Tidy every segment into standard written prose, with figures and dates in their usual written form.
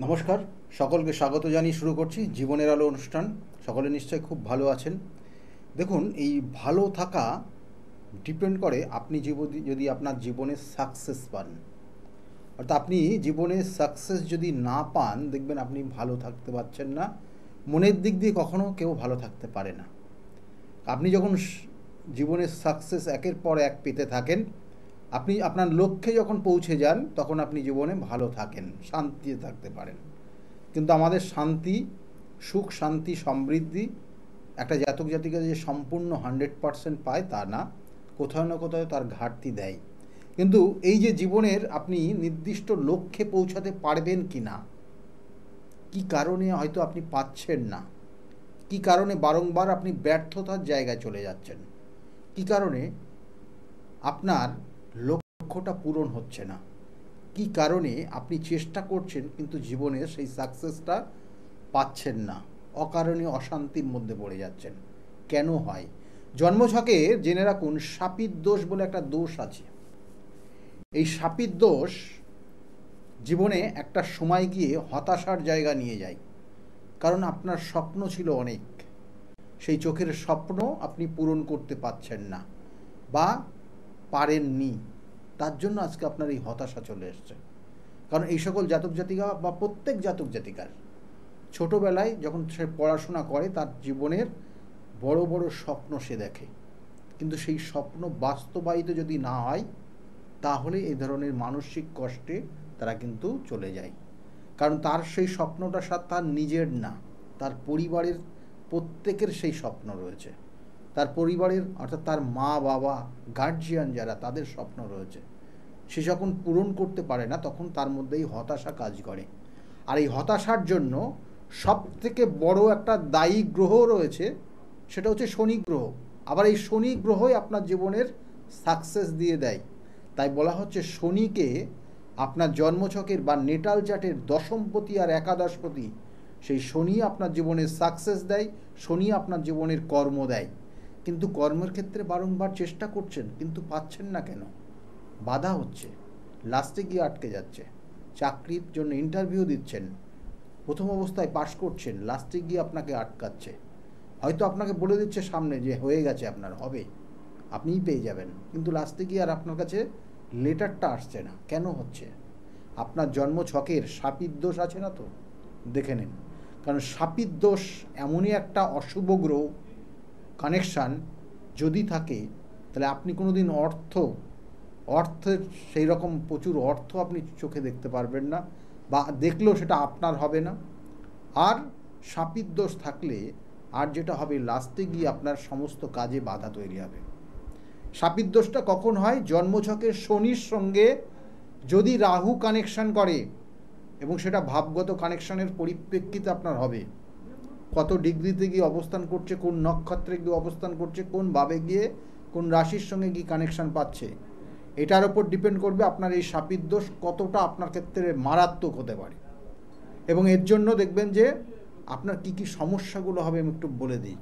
নমস্কার, সকলকে স্বাগত জানিয়ে শুরু করছি জীবনের আলো অনুষ্ঠান। সকলে নিশ্চয়ই খুব ভালো আছেন। দেখুন, এই ভালো থাকা ডিপেন্ড করে আপনি যদি আপনার জীবনে সাকসেস পান। অর্থাৎ আপনি জীবনে সাকসেস যদি না পান, দেখবেন আপনি ভালো থাকতে পারছেন না। মনের দিক দিয়ে কখনো কেউ ভালো থাকতে পারে না। আপনি যখন জীবনের সাকসেস একের পর এক পেতে থাকেন, আপনি আপনার লক্ষ্যে যখন পৌঁছে যান, তখন আপনি জীবনে ভালো থাকেন, শান্তিতে থাকতে পারেন। কিন্তু আমাদের শান্তি, সুখ, শান্তি, সমৃদ্ধি একটা জাতক জাতিকা যে সম্পূর্ণ 100% পায় তা না, কোথাও না কোথাও তার ঘাটতি দেয়। কিন্তু এই যে জীবনের আপনি নির্দিষ্ট লক্ষ্যে পৌঁছাতে পারবেন কি না, কী কারণে হয়তো আপনি পাচ্ছেন না, কী কারণে বারংবার আপনি ব্যর্থতার জায়গায় চলে যাচ্ছেন, কী কারণে আপনার লক্ষ্যটা পূরণ হচ্ছে না, কী কারণে আপনি চেষ্টা করছেন কিন্তু জীবনে সেই সাকসেসটা পাচ্ছেন না, অকারণে অশান্তির মধ্যে পড়ে যাচ্ছেন, কেন হয়? জন্মছকে জেনে রাখুন, শাপিত দোষ বলে একটা দোষ আছে। এই শাপিত দোষ জীবনে একটা সময় গিয়ে হতাশার জায়গা নিয়ে যায়। কারণ আপনার স্বপ্ন ছিল অনেক, সেই চোখের স্বপ্ন আপনি পূরণ করতে পারছেন না বা পারেননি, তার জন্য আজকে আপনার এই হতাশা চলে এসছে। কারণ এই সকল জাতক জাতিকা বা প্রত্যেক জাতক জাতিকার ছোটোবেলায় যখন সে পড়াশোনা করে, তার জীবনের বড় বড় স্বপ্ন সে দেখে, কিন্তু সেই স্বপ্ন বাস্তবায়িত যদি না হয়, তাহলে এই ধরনের মানসিক কষ্টে তারা কিন্তু চলে যায়। কারণ তার সেই স্বপ্নটা তার নিজের না, তার পরিবারের প্রত্যেকের সেই স্বপ্ন রয়েছে। তার পরিবারের অর্থাৎ তার মা বাবা, গার্জিয়ান যারা, তাদের স্বপ্ন রয়েছে। সে যখন পূরণ করতে পারে না, তখন তার মধ্যেই হতাশা কাজ করে। আর এই হতাশার জন্য সবথেকে বড় একটা দায়ী গ্রহ রয়েছে, সেটা হচ্ছে শনি গ্রহ। আবার এই শনি গ্রহই আপনার জীবনের সাকসেস দিয়ে দেয়। তাই বলা হচ্ছে শনিকে আপনার জন্মছকের বা নেটাল চার্টের দশমপতি আর একাদশপতি, সেই শনি আপনার জীবনের সাকসেস দেয়, শনি আপনার জীবনের কর্ম দেয়। কিন্তু কর্মের ক্ষেত্রে বারংবার চেষ্টা করছেন কিন্তু পাচ্ছেন না কেন? বাধা হচ্ছে, লাস্টে গিয়ে আটকে যাচ্ছে। চাকরির জন্য ইন্টারভিউ দিচ্ছেন, প্রথম অবস্থায় পাশ করছেন, লাস্টে গিয়ে আপনাকে আটকাচ্ছে। হয়তো আপনাকে বলে দিচ্ছে সামনে যে হয়ে গেছে, আপনার হবে, আপনিই পেয়ে যাবেন, কিন্তু লাস্টে গিয়ে আর আপনার কাছে লেটারটা আসছে না। কেন হচ্ছে? আপনার জন্ম ছকের শাপিত দোষ আছে না, তো দেখে নিন। কারণ শাপিত দোষ এমনই একটা অশুভ গ্রহ কানেকশান, যদি থাকে তাহলে আপনি কোনো দিন অর্থের সেই রকম প্রচুর অর্থ আপনি চোখে দেখতে পারবেন না, বা দেখলেও সেটা আপনার হবে না। আর শাপিত দোষ থাকলে আর যেটা হবে, লাস্টে গিয়ে আপনার সমস্ত কাজে বাধা তৈরি হবে। শাপিত দোষটা কখন হয়? জন্মছকের শনির সঙ্গে যদি রাহু কানেকশান করে, এবং সেটা ভাবগত কানেকশানের পরিপ্রেক্ষিতে আপনার হবে। কত ডিগ্রিতে গিয়ে অবস্থান করছে, কোন নক্ষত্রে গিয়ে অবস্থান করছে, কোন ভাবে গিয়ে কোন রাশির সঙ্গে গিয়ে কানেকশান পাচ্ছে, এটার ওপর ডিপেন্ড করবে আপনার এই শাপিত দোষ কতটা আপনার ক্ষেত্রে মারাত্মক হতে পারে। এবং এর জন্য দেখবেন যে আপনার কি কি সমস্যাগুলো হবে আমি একটু বলে দিই।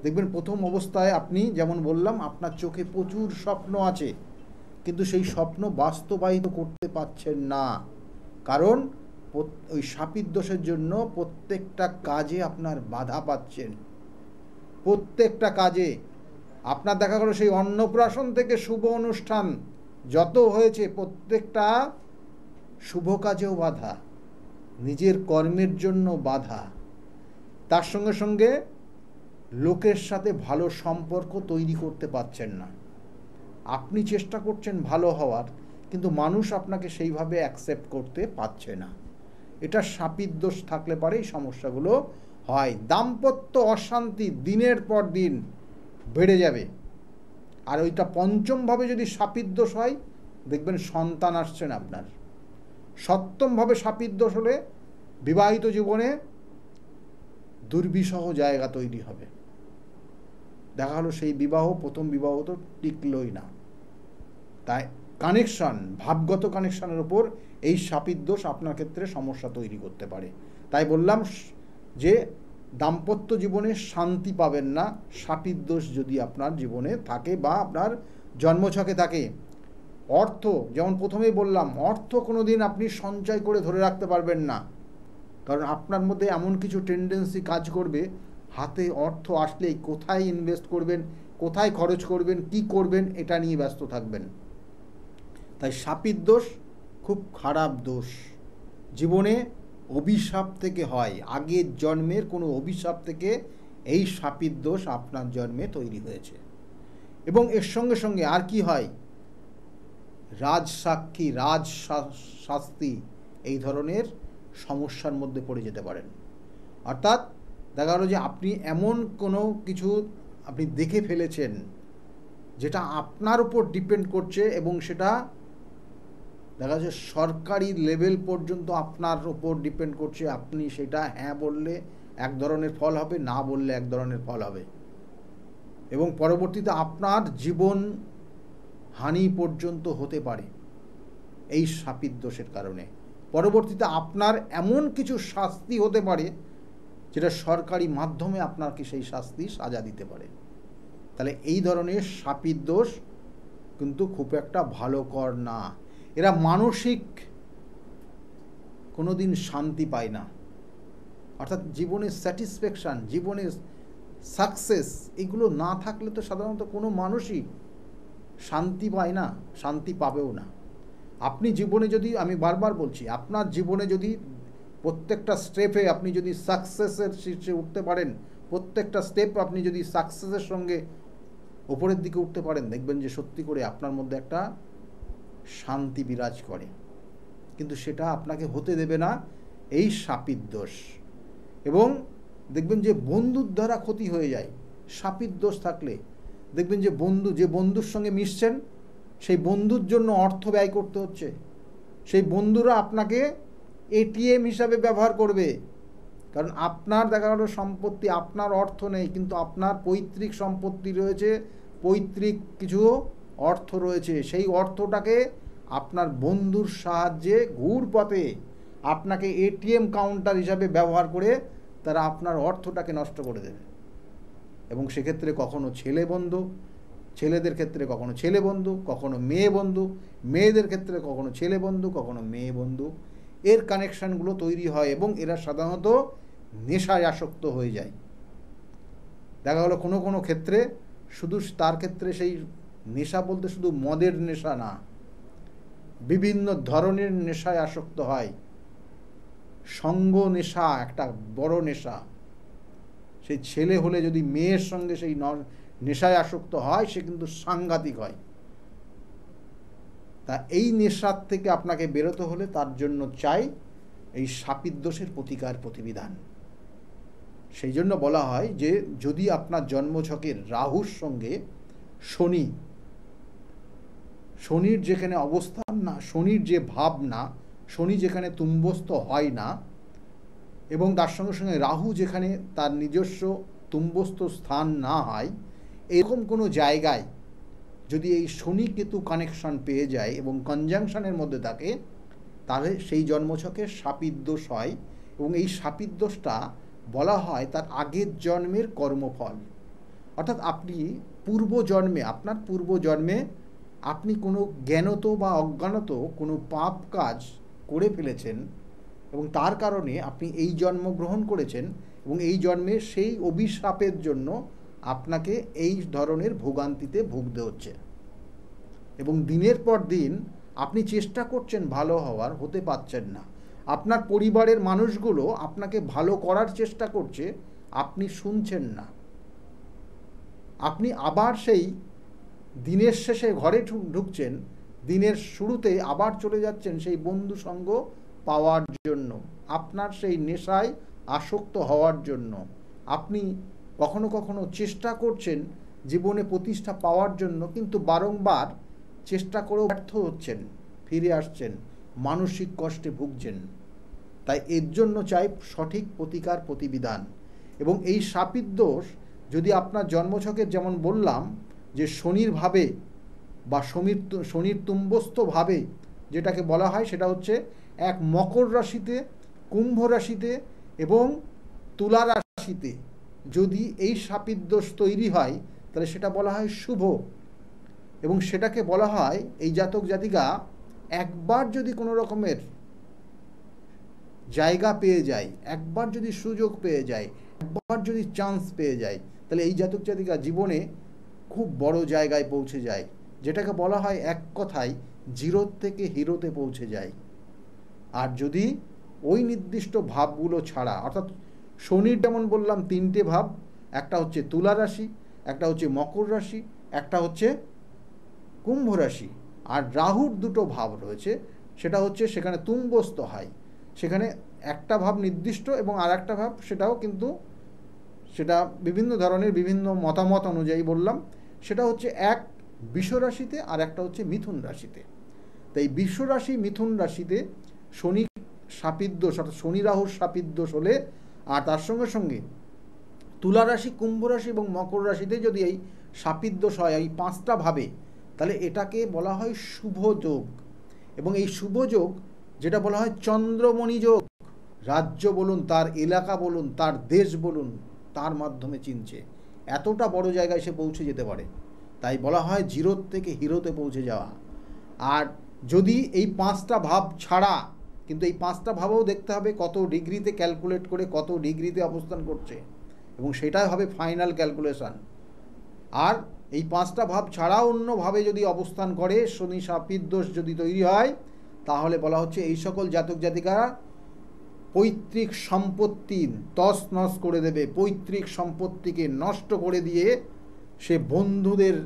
দেখবেন প্রথম অবস্থায় আপনি, যেমন বললাম, আপনার চোখে প্রচুর স্বপ্ন আছে, কিন্তু সেই স্বপ্ন বাস্তবায়িত করতে পারছেন না। কারণ ওই শাপিত দোষের জন্য প্রত্যেকটা কাজে আপনার বাধা পাচ্ছেন। প্রত্যেকটা কাজে আপনার দেখা গেল সেই অন্নপ্রাশন থেকে শুভ অনুষ্ঠান যত হয়েছে, প্রত্যেকটা শুভ কাজেও বাধা, নিজের কর্মের জন্য বাধা, তার সঙ্গে সঙ্গে লোকের সাথে ভালো সম্পর্ক তৈরি করতে পারছেন না। আপনি চেষ্টা করছেন ভালো হওয়ার, কিন্তু মানুষ আপনাকে সেইভাবে অ্যাকসেপ্ট করতে পারছে না। এটা শাপিত দোষ থাকলে পরে এই সমস্যাগুলো হয়। দাম্পত্য অশান্তি দিনের পর দিন বেড়ে যাবে। আর ওইটা পঞ্চমভাবে যদি শাপিত দোষ হয়, দেখবেন সন্তান আসছে না আপনার। সপ্তমভাবে শাপিত দোষ হলে বিবাহিত জীবনে দুর্বিষহ জায়গা তৈরি হবে। দেখা হলো সেই প্রথম বিবাহ তো টিকলই না। তাই কানেকশান, ভাবগত কানেকশানের ওপর এই শাপিত দোষ আপনার ক্ষেত্রে সমস্যা তৈরি করতে পারে। তাই বললাম যে দাম্পত্য জীবনে শান্তি পাবেন না শাপিত দোষ যদি আপনার জীবনে থাকে বা আপনার জন্মছকে থাকে। অর্থ, যেমন প্রথমেই বললাম, অর্থ কোনো দিন আপনি সঞ্চয় করে ধরে রাখতে পারবেন না। কারণ আপনার মধ্যে এমন কিছু টেন্ডেন্সি কাজ করবে, হাতে অর্থ আসলেই কোথায় ইনভেস্ট করবেন, কোথায় খরচ করবেন, কি করবেন, এটা নিয়ে ব্যস্ত থাকবেন। তাই শাপিত দোষ খুব খারাপ দোষ, জীবনে অভিশাপ থেকে হয়, আগের জন্মের কোনো অভিশাপ থেকে এই শাপিত দোষ আপনার জন্মে তৈরি হয়েছে। এবং এর সঙ্গে সঙ্গে আর কি হয়, রাজসাক্ষী, শাস্তি, এই ধরনের সমস্যার মধ্যে পড়ে যেতে পারেন। অর্থাৎ দেখা গেল যে আপনি এমন কোনো কিছু আপনি দেখে ফেলেছেন যেটা আপনার উপর ডিপেন্ড করছে, এবং সেটা দেখা যাচ্ছে সরকারি লেভেল পর্যন্ত আপনার উপর ডিপেন্ড করছে। আপনি সেটা হ্যাঁ বললে এক ধরনের ফল হবে, না বললে এক ধরনের ফল হবে, এবং পরবর্তীতে আপনার জীবন হানি পর্যন্ত হতে পারে এই শাপিত দোষের কারণে। পরবর্তীতে আপনার এমন কিছু শাস্তি হতে পারে যেটা সরকারি মাধ্যমে আপনাকে সেই শাস্তি সাজা দিতে পারে। তাহলে এই ধরনের শাপিত দোষ কিন্তু খুব একটা ভালো কর না। এরা মানসিক কোনো দিন শান্তি পায় না, অর্থাৎ জীবনের স্যাটিসফ্যাকশান, জীবনের সাকসেস, এগুলো না থাকলে তো সাধারণত কোনো মানুষই শান্তি পায় না, শান্তি পাবেও না। আপনি জীবনে যদি, আমি বারবার বলছি, আপনার জীবনে যদি প্রত্যেকটা স্টেপে আপনি যদি সাকসেসের শীর্ষে উঠতে পারেন, প্রত্যেকটা স্টেপ আপনি যদি সাকসেসের সঙ্গে ওপরের দিকে উঠতে পারেন, দেখবেন যে সত্যি করে আপনার মধ্যে একটা শান্তি বিরাজ করে। কিন্তু সেটা আপনাকে হতে দেবে না এই শাপিত দোষ। এবং দেখবেন যে বন্ধুর দ্বারা ক্ষতি হয়ে যায় শাপিত দোষ থাকলে। দেখবেন যে যে বন্ধুর সঙ্গে মিশছেন, সেই বন্ধুর জন্য অর্থ ব্যয় করতে হচ্ছে, সেই বন্ধুরা আপনাকে এটিএম হিসাবে ব্যবহার করবে। কারণ আপনার দেখা গেল সম্পত্তি, আপনার অর্থ নেই, কিন্তু আপনার পৈতৃক সম্পত্তি রয়েছে, পৈতৃক কিছু অর্থ রয়েছে। সেই অর্থটাকে আপনার বন্ধুর সাহায্যে ঘুরপথে আপনাকে এটিএম কাউন্টার হিসাবে ব্যবহার করে তারা আপনার অর্থটাকে নষ্ট করে দেবে। এবং সেক্ষেত্রে কখনো ছেলে বন্ধু, ছেলেদের ক্ষেত্রে কখনো ছেলে বন্ধু, কখনো মেয়ে বন্ধু, মেয়েদের ক্ষেত্রে কখনো ছেলে বন্ধু, কখনো মেয়ে বন্ধু, এর কানেকশানগুলো তৈরি হয়। এবং এরা সাধারণত নেশায় আসক্ত হয়ে যায়। দেখা গেলো কোনো কোনো ক্ষেত্রে শুধু তার ক্ষেত্রে সেই নেশা বলতে শুধু মদের নেশা না, বিভিন্ন ধরনের নেশায় আসক্ত হয়। সঙ্গ নেশা একটা বড় নেশা। সেই ছেলে হলে যদি মেয়ের সঙ্গে সেই নেশায় আসক্ত হয়, সে কিন্তু সাংঘাতিক হয়। তা এই নেশার থেকে আপনাকে বেরোতে হলে তার জন্য চাই এই শাপিত দোষের প্রতিকার প্রতিবিধান। সেই জন্য বলা হয় যে যদি আপনার জন্মছকের রাহুর সঙ্গে শনির যেখানে অবস্থান না, শনির যে ভাব না, শনি যেখানে তুম্বস্থ হয় না, এবং তার সঙ্গে সঙ্গে রাহু যেখানে তার নিজস্ব তুম্বস্থ স্থান না হয়, এরকম কোনো জায়গায় যদি এই শনি কেতু কানেকশন পেয়ে যায় এবং কনজাংশনের মধ্যে থাকে, তাহলে সেই জন্মছকে শাপিত দোষ হয়। এবং এই শাপিত দোষটা বলা হয় তার আগের জন্মের কর্মফল। অর্থাৎ আপনি আপনার পূর্বজন্মে আপনি কোনো জ্ঞানত বা অজ্ঞানত কোনো পাপ কাজ করে ফেলেছেন, এবং তার কারণে আপনি এই জন্ম গ্রহণ করেছেন, এবং এই জন্মে সেই অভিশাপের জন্য আপনাকে এই ধরনের ভোগান্তিতে ভুগতে হচ্ছে। এবং দিনের পর দিন আপনি চেষ্টা করছেন ভালো হওয়ার, হতে পারছেন না। আপনার পরিবারের মানুষগুলো আপনাকে ভালো করার চেষ্টা করছে, আপনি শুনছেন না। আপনি আবার সেই দিনের শেষে ঘরে ঢুকছেন, দিনের শুরুতে আবার চলে যাচ্ছেন সেই বন্ধু সঙ্গ পাওয়ার জন্য, আপনার সেই নেশায় আসক্ত হওয়ার জন্য। আপনি কখনো কখনো চেষ্টা করছেন জীবনে প্রতিষ্ঠা পাওয়ার জন্য, কিন্তু বারংবার চেষ্টা করেও ব্যর্থ হচ্ছেন, ফিরে আসছেন, মানসিক কষ্টে ভুগছেন। তাই এর জন্য চাই সঠিক প্রতিকার প্রতিবিধান। এবং এই শাপিত দোষ যদি আপনার জন্মছকের, যেমন বললাম যে শনির ভাবে বা শনির তুম্বস্থ ভাবে যেটাকে বলা হয়, সেটা হচ্ছে এক মকর রাশিতে, কুম্ভ রাশিতে এবং তুলা রাশিতে যদি এই শাপিত দোষ তৈরি হয়, তাহলে সেটা বলা হয় শুভ। এবং সেটাকে বলা হয় এই জাতক জাতিকা একবার যদি কোনো রকমের জায়গা পেয়ে যায়, একবার যদি সুযোগ পেয়ে যায়, একবার যদি চান্স পেয়ে যায়, তাহলে এই জাতক জাতিকা জীবনে খুব বড় জায়গায় পৌঁছে যায়, যেটাকে বলা হয় এক কথায় জিরোর থেকে হিরোতে পৌঁছে যায়। আর যদি ওই নির্দিষ্ট ভাবগুলো ছাড়া, অর্থাৎ শনির যেমন বললাম 3টে ভাব, একটা হচ্ছে তুলা রাশি, একটা হচ্ছে মকর রাশি, একটা হচ্ছে কুম্ভ রাশি, আর রাহুর 2টো ভাব রয়েছে, সেটা হচ্ছে সেখানে তুঙ্গস্থ হয়, সেখানে একটা ভাব নির্দিষ্ট এবং আর একটা ভাব সেটাও কিন্তু সেটা বিভিন্ন ধরনের বিভিন্ন মতামত অনুযায়ী বললাম, সেটা হচ্ছে এক বৃষ রাশিতে আর একটা হচ্ছে মিথুন রাশিতে। তাই বৃষ রাশি মিথুন রাশিতে শনি শাপিতদোষ অর্থাৎ শনি রাহুর শাপিতদোষ হলে, আর তার সঙ্গে সঙ্গে তুলা রাশি, কুম্ভ রাশি এবং মকর রাশিতে যদি এই শাপিতদোষ হয় এই 5টা ভাবে, তাহলে এটাকে বলা হয় শুভ যোগ। এবং এই শুভ যোগ যেটা বলা হয় চন্দ্রমণি যোগ, রাজ্য বলুন, তার এলাকা বলুন, তার দেশ বলুন, তার মাধ্যমে চিনছে, এতটা বড় জায়গায় সে পৌঁছে যেতে পারে। তাই বলা হয় জিরোর থেকে হিরোতে পৌঁছে যাওয়া। আর যদি এই 5টা ভাব ছাড়া, কিন্তু এই 5টা ভাবও দেখতে হবে কত ডিগ্রিতে ক্যালকুলেট করে কত ডিগ্রিতে অবস্থান করছে, এবং সেটাই হবে ফাইনাল ক্যালকুলেশন। আর এই 5টা ভাব ছাড়াও অন্যভাবে যদি অবস্থান করে, শনি শাপিতদোষ যদি তৈরি হয়, তাহলে বলা হচ্ছে এই সকল জাতক জাতিকারা পৈতৃক সম্পত্তি তছনছ করে দেবে, পৈতৃক সম্পত্তিকে নষ্ট করে দিয়ে সে বন্ধুদের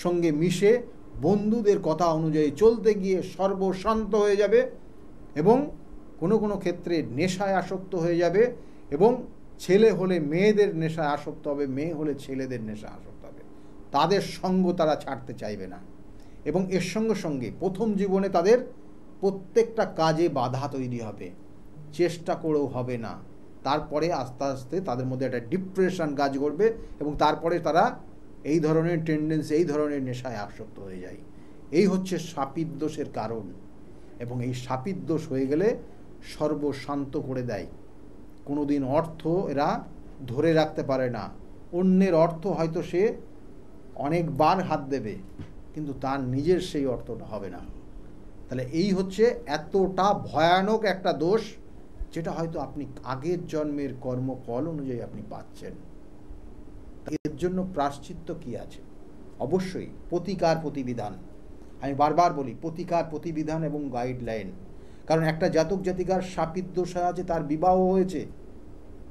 সঙ্গে মিশে বন্ধুদের কথা অনুযায়ী চলতে গিয়ে সর্বশান্ত হয়ে যাবে, এবং কোনো কোনো ক্ষেত্রে নেশায় আসক্ত হয়ে যাবে, এবং ছেলে হলে মেয়েদের নেশায় আসক্ত হবে, মেয়ে হলে ছেলেদের নেশায় আসক্ত হবে, তাদের সঙ্গ তারা ছাড়তে চাইবে না। এবং এর সঙ্গে সঙ্গে প্রথম জীবনে তাদের প্রত্যেকটা কাজে বাধা তৈরি হবে, চেষ্টা করেও হবে না, তারপরে আস্তে আস্তে তাদের মধ্যে একটা ডিপ্রেশন কাজ করবে, এবং তারপরে তারা এই ধরনের টেন্ডেন্সি, এই ধরনের নেশায় আসক্ত হয়ে যায়। এই হচ্ছে শাপিতদোষের কারণ। এবং এই শাপিতদোষ হয়ে গেলে সর্বশান্ত করে দেয়। কোনো দিন অর্থ এরা ধরে রাখতে পারে না, অন্যের অর্থ হয়তো সে অনেকবার হাত দেবে, কিন্তু তার নিজের সেই অর্থটা হবে না। তাহলে এই হচ্ছে এতটা ভয়ানক একটা দোষ, যেটা হয়তো আপনি আগের জন্মের কর্মফল অনুযায়ী আপনি পাচ্ছেন। এর জন্য প্রায়শ্চিত্ত কি আছে? অবশ্যই প্রতিকার প্রতিবিধান। আমি বারবার বলি প্রতিকার প্রতিবিধান এবং গাইডলাইন। কারণ একটা জাতক জাতিকার শাপিতদোষ আছে, তার বিবাহ হয়েছে,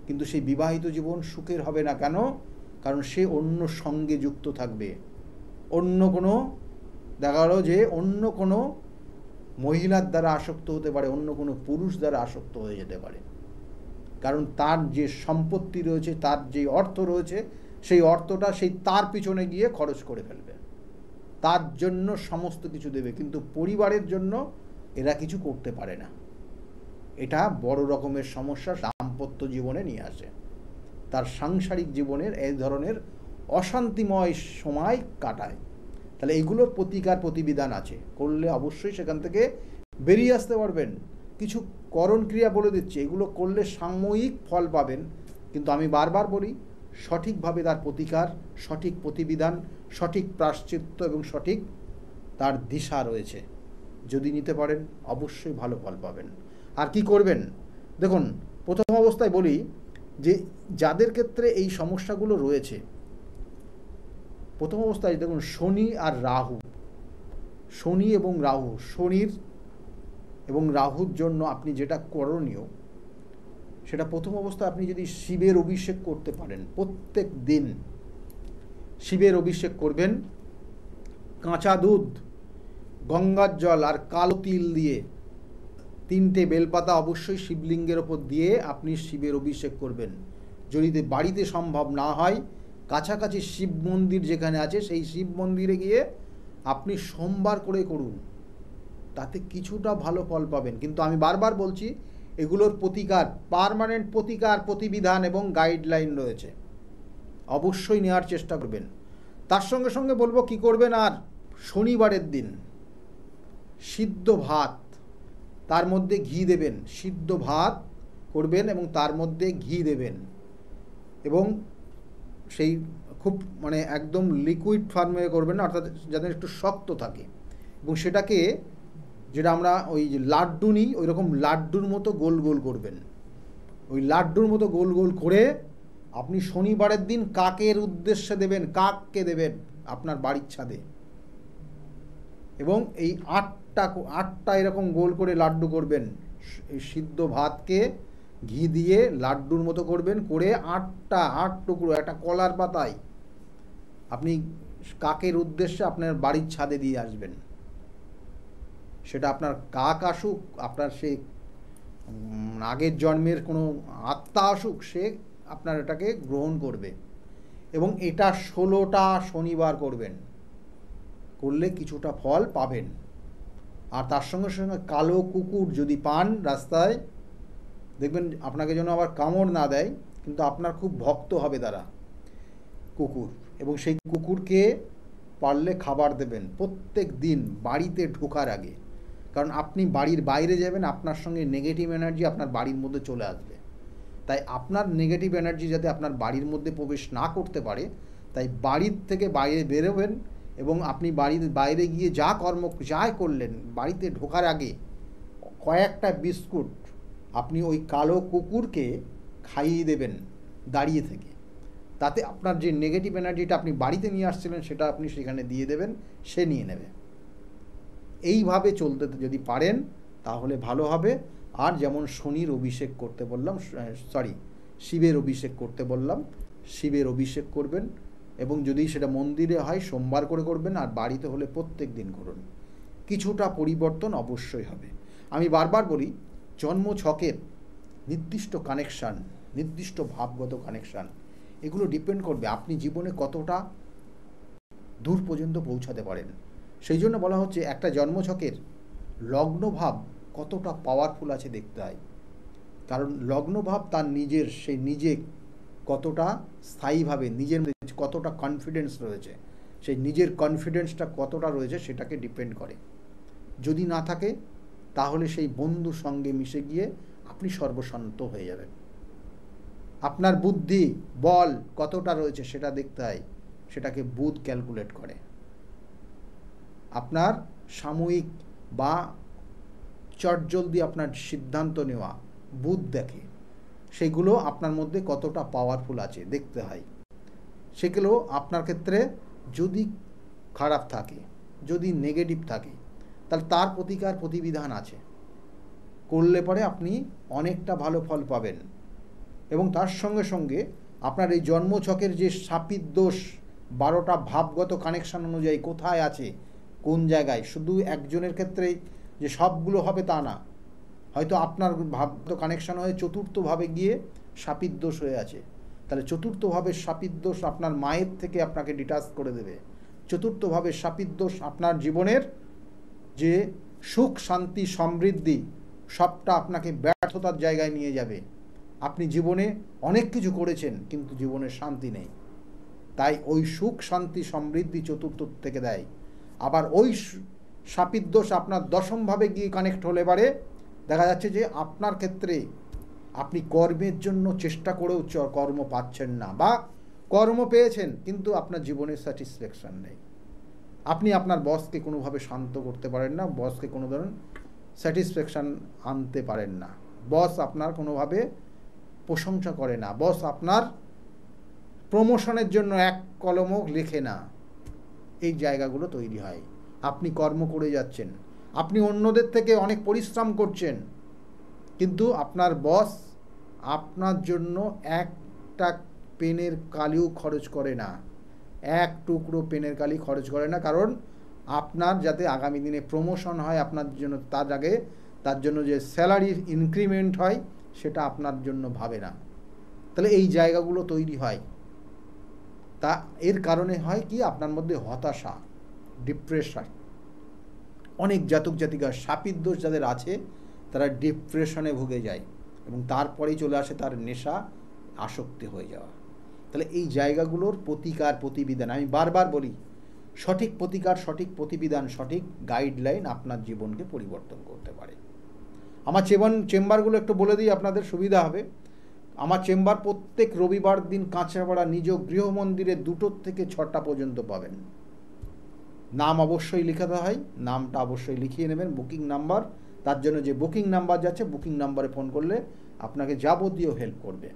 কিন্তু সেই বিবাহিত জীবন সুখের হবে না। কেন? কারণ সে অন্য সঙ্গে যুক্ত থাকবে, অন্য কোনো, দেখা গেল যে অন্য কোনো মহিলার দ্বারা আসক্ত হতে পারে, অন্য কোনো পুরুষ দ্বারা আসক্ত হয়ে যেতে পারে। কারণ তার যে সম্পত্তি রয়েছে, তার যে অর্থ রয়েছে, সেই অর্থটা সেই তার পিছনে গিয়ে খরচ করে ফেলবে, তার জন্য সমস্ত কিছু দেবে, কিন্তু পরিবারের জন্য এরা কিছু করতে পারে না। এটা বড় রকমের সমস্যা দাম্পত্য জীবনে নিয়ে আসে, তার সাংসারিক জীবনের এই ধরনের অশান্তিময় সময় কাটায়। তাহলে এইগুলোর প্রতিকার প্রতিবিধান আছে, করলে অবশ্যই সেখান থেকে বেরিয়ে আসতে পারবেন। কিছু করণ ক্রিয়া বলে দিচ্ছি, এগুলো করলে সাময়িক ফল পাবেন, কিন্তু আমি বারবার বলি সঠিকভাবে তার প্রতিকার, সঠিক প্রতিবিধান, সঠিক প্রায়শ্চিত্ত এবং সঠিক তার দিশা রয়েছে। যদি নিতে পারেন অবশ্যই ভালো ফল পাবেন। আর কি করবেন? দেখুন, প্রথম অবস্থায় বলি যে যাদের ক্ষেত্রে এই সমস্যাগুলো রয়েছে, প্রথম অবস্থায় দেখুন শনি আর রাহু, শনি এবং রাহু, শনির এবং রাহুর জন্য আপনি যেটা করণীয়, সেটা প্রথম অবস্থায় আপনি যদি শিবের অভিষেক করতে পারেন, প্রত্যেক দিন শিবের অভিষেক করবেন, কাঁচা দুধ, গঙ্গার জল আর কালো তিল দিয়ে 3টে বেলপাতা অবশ্যই শিবলিঙ্গের ওপর দিয়ে আপনি শিবের অভিষেক করবেন। যদি বাড়িতে সম্ভব না হয়, কাছাকাছি শিব মন্দির যেখানে আছে সেই শিব মন্দিরে গিয়ে আপনি সোমবার করে করুন, তাতে কিছুটা ভালো ফল পাবেন। কিন্তু আমি বারবার বলছি এগুলোর প্রতিকার, পার্মানেন্ট প্রতিকার প্রতিবিধান এবং গাইডলাইন রয়েছে, অবশ্যই নেওয়ার চেষ্টা করবেন। তার সঙ্গে সঙ্গে বলবো কি করবেন। আর শনিবারের দিন সিদ্ধ ভাত, তার মধ্যে ঘি দেবেন, সিদ্ধ ভাত করবেন এবং তার মধ্যে ঘি দেবেন, এবং সেই খুব মানে একদম লিকুইড ফর্মে করবেন না, অর্থাৎ যাতে একটু শক্ত থাকে, এবং সেটাকে যেটা আমরা ওই যে লাড্ডু নিই, ওই রকম লাড্ডুর মতো গোল গোল করবেন। ওই লাড্ডুর মতো গোল গোল করে আপনি শনিবারের দিন কাকের উদ্দেশ্যে দেবেন, কাককে দেবেন আপনার বাড়ির ছাদে। এবং এই আটটা এরকম গোল করে লাড্ডু করবেন। এই সিদ্ধ ভাতকে ঘি দিয়ে লাড্ডুর মতো করবেন, করে 8 টুকরো একটা কলার পাতায় আপনি কাকের উদ্দেশ্যে আপনার বাড়ির ছাদে দিয়ে আসবেন। সেটা আপনার কাক আসুক, আপনার সে আগের জন্মের কোনো আত্মা আসুক, সে আপনার এটাকে গ্রহণ করবে। এবং এটা 16টা শনিবার করবেন, করলে কিছুটা ফল পাবেন। আর তার সঙ্গে সঙ্গে কালো কুকুর যদি পান রাস্তায়, দেখবেন আপনাকে যেন আবার কামড় না দেয়, কিন্তু আপনার খুব ভক্ত হবে তারা কুকুর। এবং সেই কুকুরকে পারলে খাবার দেবেন প্রত্যেক দিন বাড়িতে ঢোকার আগে। কারণ আপনি বাড়ির বাইরে যাবেন, আপনার সঙ্গে নেগেটিভ এনার্জি আপনার বাড়ির মধ্যে চলে আসবে। তাই আপনার নেগেটিভ এনার্জি যাতে আপনার বাড়ির মধ্যে প্রবেশ না করতে পারে, তাই বাড়ির থেকে বাইরে বেরোবেন। এবং আপনি বাড়ির বাইরে গিয়ে যাই করলেন, বাড়িতে ঢোকার আগে কয়েকটা বিস্কুট আপনি ওই কালো কুকুরকে খাইয়ে দেবেন দাঁড়িয়ে থেকে। তাতে আপনার যে নেগেটিভ এনার্জিটা আপনি বাড়িতে নিয়ে আসছিলেন, সেটা আপনি সেখানে দিয়ে দেবেন, সে নিয়ে নেবে। এইভাবে চলতে যদি পারেন তাহলে ভালো হবে। আর যেমন শনির অভিষেক করতে বললাম, শিবের অভিষেক করতে বললাম, শিবের অভিষেক করবেন। এবং যদি সেটা মন্দিরে হয় সোমবার করে করবেন, আর বাড়িতে হলে প্রত্যেক দিন করুন। কিছুটা পরিবর্তন অবশ্যই হবে। আমি বারবার বলি, জন্মছকের নির্দিষ্ট কানেকশান, নির্দিষ্ট ভাবগত কানেকশান, এগুলো ডিপেন্ড করবে আপনি জীবনে কতটা দূর পর্যন্ত পৌঁছাতে পারেন। সেই জন্য বলা হচ্ছে একটা জন্মছকের লগ্নভাব কতটা পাওয়ারফুল আছে দেখতে হয়। কারণ লগ্নভাব তার নিজে কতটা স্থায়ীভাবে নিজের মধ্যে কতটা কনফিডেন্স রয়েছে, সেই নিজের কনফিডেন্সটা কতটা রয়েছে সেটাকে ডিপেন্ড করে। যদি না থাকে তাহলে সেই বন্ধুর সঙ্গে মিশে গিয়ে আপনি সর্বশান্ত হয়ে যাবেন। আপনার বুদ্ধি বল কতটা রয়েছে সেটা দেখতে হয়, সেটাকে বুধ ক্যালকুলেট করে। আপনার সাময়িক বা চটজলদি আপনার সিদ্ধান্ত নেওয়া বুধ দেখে, সেগুলো আপনার মধ্যে কতটা পাওয়ারফুল আছে দেখতে হয়। সেগুলো আপনার ক্ষেত্রে যদি খারাপ থাকে, যদি নেগেটিভ থাকে, তাহলে তার প্রতিবিধান আছে, করলে পরে আপনি অনেকটা ভালো ফল পাবেন। এবং তার সঙ্গে সঙ্গে আপনার এই জন্মছকের যে শাপিত দোষ 12টা ভাবগত কানেকশান অনুযায়ী কোথায় আছে, কোন জায়গায়, শুধু একজনের ক্ষেত্রেই যে সবগুলো হবে তা না। হয়তো আপনার ভাবগত কানেকশান হয়ে চতুর্থভাবে গিয়ে শাপিত দোষ হয়ে আছে, তাহলে চতুর্থভাবে শাপিত দোষ আপনার মায়ের থেকে আপনাকে ডিটাচ করে দেবে। চতুর্থভাবে শাপিত দোষ আপনার জীবনের যে সুখ শান্তি সমৃদ্ধি সবটা আপনাকে ব্যর্থতার জায়গায় নিয়ে যাবে। আপনি জীবনে অনেক কিছু করেছেন কিন্তু জীবনে শান্তি নেই। তাই ওই সুখ শান্তি সমৃদ্ধি চতুর্থ থেকে দেয়। আবার ওই শাপিত দোষ আপনার দশমভাবে গিয়ে কানেক্ট হলে পারে দেখা যাচ্ছে যে আপনার ক্ষেত্রে আপনি কর্মের জন্য চেষ্টা করেও কর্ম পাচ্ছেন না, বা কর্ম পেয়েছেন কিন্তু আপনার জীবনে স্যাটিসফ্যাকশন নেই। আপনি আপনার বসকে কোনোভাবে শান্ত করতে পারেন না, বসকে কোনো ধরনের স্যাটিসফ্যাকশান আনতে পারেন না, বস আপনার কোনোভাবে প্রশংসা করে না, বস আপনার প্রমোশনের জন্য এক কলমও লেখে না। এই জায়গাগুলো তৈরি হয়। আপনি কর্ম করে যাচ্ছেন, আপনি অন্যদের থেকে অনেক পরিশ্রম করছেন, কিন্তু আপনার বস আপনার জন্য একটা পেনের কালিও খরচ করে না, এক টুকরো পেনের কালি খরচ করে না। কারণ আপনার যাতে আগামী দিনে প্রমোশন হয় আপনার জন্য, তার জন্য যে স্যালারির ইনক্রিমেন্ট হয় সেটা আপনার জন্য ভাবে না। তাহলে এই জায়গাগুলো তৈরি হয়। তা এর কারণে হয় কি, আপনার মধ্যে হতাশা, ডিপ্রেশন। অনেক জাতক জাতিকা শাপিত দোষ যাদের আছে তারা ডিপ্রেশনে ভুগে যায় এবং তারপরেই চলে আসে তার নেশা, আসক্তি হয়ে যাওয়া। তাহলে এই জায়গাগুলোর প্রতিবিধান, আমি বারবার বলি, সঠিক প্রতিকার, সঠিক প্রতিবিধান, সঠিক গাইডলাইন আপনার জীবনকে পরিবর্তন করতে পারে। আমার চেম্বারগুলো একটু বলে দিই, আপনাদের সুবিধা হবে। আমার চেম্বার প্রত্যেক রবিবার দিন কাঁচরাপাড়া নিজ গৃহ মন্দিরে 2টো থেকে 6টা পর্যন্ত পাবেন। নাম অবশ্যই লিখাতে হয়, নামটা অবশ্যই লিখিয়ে নেবেন, বুকিং নাম্বার। তার জন্য যে বুকিং নাম্বার যাচ্ছে, বুকিং নাম্বারে ফোন করলে আপনাকে যাবতীয় হেল্প করবে।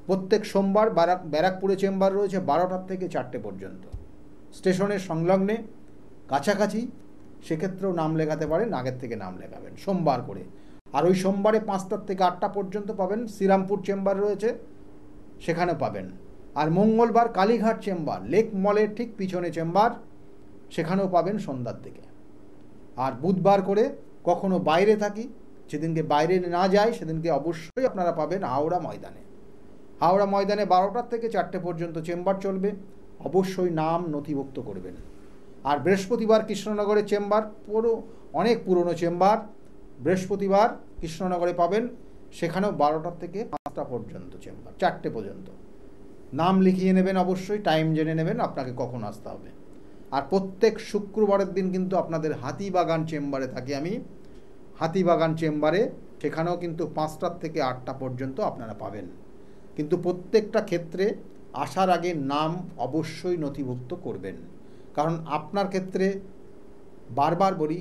প্রত্যেক সোমবার ব্যারাকপুরে চেম্বার রয়েছে 12টার থেকে 4টে পর্যন্ত, স্টেশনের সংলগ্নে কাছাকাছি। সেক্ষেত্রেও নাম লেখাতে পারেন, আগের থেকে নাম লেখাবেন সোমবার করে। আর ওই সোমবারে 5টার থেকে 8টা পর্যন্ত পাবেন শ্রীরামপুর চেম্বার রয়েছে, সেখানে পাবেন। আর মঙ্গলবার কালীঘাট চেম্বার, লেক মলের ঠিক পিছনে চেম্বার, সেখানেও পাবেন সন্ধ্যার দিকে। আর বুধবার করে কখনো বাইরে থাকি, যেদিনকে বাইরে না যায় সেদিনকে অবশ্যই আপনারা পাবেন হাওড়া ময়দানে। হাওড়া ময়দানে 12টার থেকে 4টে পর্যন্ত চেম্বার চলবে, অবশ্যই নাম নথিভুক্ত করবেন। আর বৃহস্পতিবার কৃষ্ণনগরের চেম্বার, অনেক পুরনো চেম্বার, বৃহস্পতিবার কৃষ্ণনগরে পাবেন, সেখানেও 12টার থেকে 5টা পর্যন্ত চেম্বার, 4টে পর্যন্ত। নাম লিখিয়ে নেবেন, অবশ্যই টাইম জেনে নেবেন আপনাকে কখন আসতে হবে। আর প্রত্যেক শুক্রবারের দিন কিন্তু আপনাদের হাতিবাগান চেম্বারে থাকি আমি, হাতিবাগান চেম্বারে, সেখানেও কিন্তু 5টার থেকে 8টা পর্যন্ত আপনারা পাবেন। কিন্তু প্রত্যেকটা ক্ষেত্রে আসার আগে নাম অবশ্যই নথিভুক্ত করবেন, কারণ আপনার ক্ষেত্রে বারবার বলি,